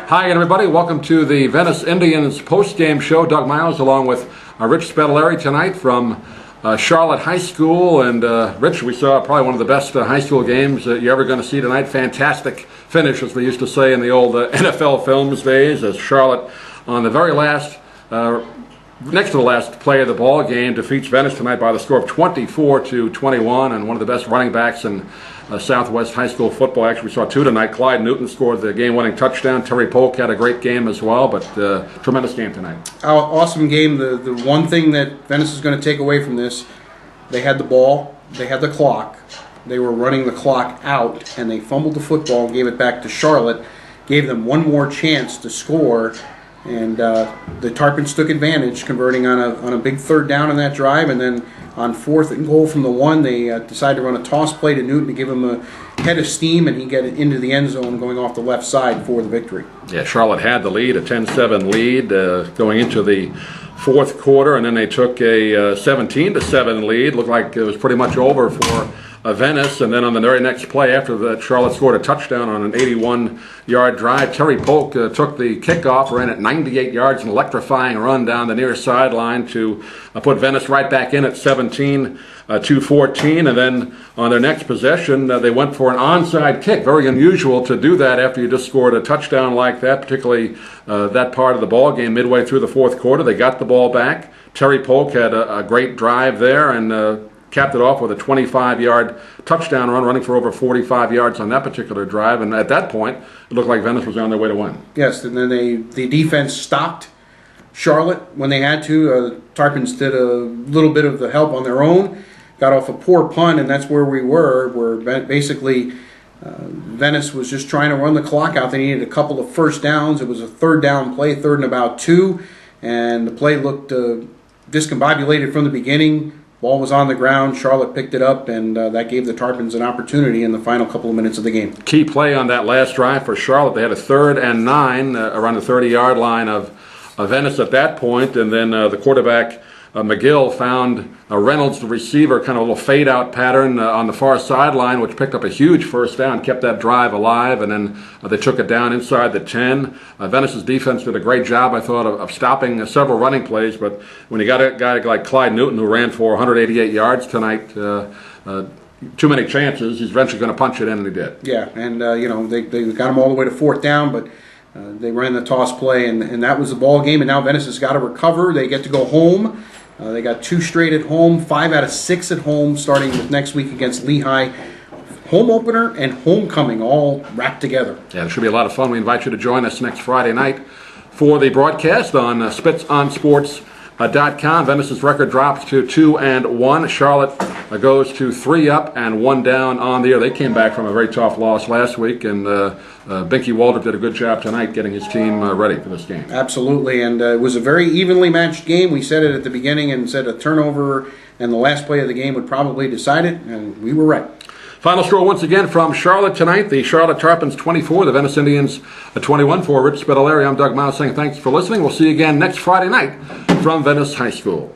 Hi, everybody. Welcome to the Venice Indians post-game show. Doug Miles along with Rich Spedalari tonight from Charlotte High School. And Rich, we saw probably one of the best high school games that you're ever going to see tonight. Fantastic finish, as we used to say in the old NFL films days, as Charlotte on the very last, next to the last play of the ball game, defeats Venice tonight by the score of 24-21, and one of the best running backs in Southwest high school football. Actually, we saw two tonight. Clyde Newton scored the game-winning touchdown. Terry Polk had a great game as well, but tremendous game tonight. Awesome game. The one thing that Venice is going to take away from this, they had the ball, they had the clock, they were running the clock out, and they fumbled the football and gave it back to Charlotte, gave them one more chance to score, and the Tarpons took advantage, converting on a big third down in that drive, and then on 4th and goal from the 1, they decided to run a toss play to Newton to give him a head of steam, and he got into the end zone going off the left side for the victory. Yeah, Charlotte had the lead, a 10-7 lead going into the fourth quarter, and then they took a 17-7 lead. Looked like it was pretty much over for Venice, and then on the very next play after that, Charlotte scored a touchdown on an 81-yard drive. Terry Polk took the kickoff, ran at 98 yards, an electrifying run down the near sideline to put Venice right back in at 17-14, and then on their next possession, they went for an onside kick. Very unusual to do that after you just scored a touchdown like that, particularly that part of the ball game midway through the fourth quarter. They got the ball back. Terry Polk had a great drive there and capped it off with a 25-yard touchdown run, running for over 45 yards on that particular drive. And at that point, it looked like Venice was on their way to win. Yes, and then the defense stopped Charlotte when they had to. Tarpons did a little bit of the help on their own, got off a poor punt, and that's where we were, where basically Venice was just trying to run the clock out. They needed a couple of first downs. It was a third down play, 3rd and about 2, and the play looked discombobulated from the beginning. Ball was on the ground. Charlotte picked it up, and that gave the Tarpons an opportunity in the final couple of minutes of the game. Key play on that last drive for Charlotte. They had a 3rd and 9 around the 30-yard line of Venice at that point, and then the quarterback, McGill, found Reynolds, the receiver, kind of a little fade-out pattern on the far sideline, which picked up a huge first down, kept that drive alive, and then they took it down inside the 10. Venice's defense did a great job, I thought, of stopping several running plays, but when you got a guy like Clyde Newton, who ran for 188 yards tonight, too many chances, he's eventually going to punch it in, and he did. Yeah, and they got him all the way to 4th down, but they ran the toss play, and that was the ball game, and now Venice has got to recover. They get to go home. They got 2 straight at home, 5 out of 6 at home, starting with next week against Lehigh. Home opener and homecoming all wrapped together. Yeah, it should be a lot of fun. We invite you to join us next Friday night for the broadcast on SpitsOnSports.com. Venice's record drops to 2-1. Charlotte goes to 3 up and 1 down on the year. They came back from a very tough loss last week, and Binky Waldrop did a good job tonight getting his team ready for this game. Absolutely, and it was a very evenly matched game. We said it at the beginning and said a turnover and the last play of the game would probably decide it, and we were right. Final score once again from Charlotte tonight. The Charlotte Tarpons 24, the Venice Indians 21. For Rich Spedalari, I'm Doug Miles saying thanks for listening. We'll see you again next Friday night from Venice High School.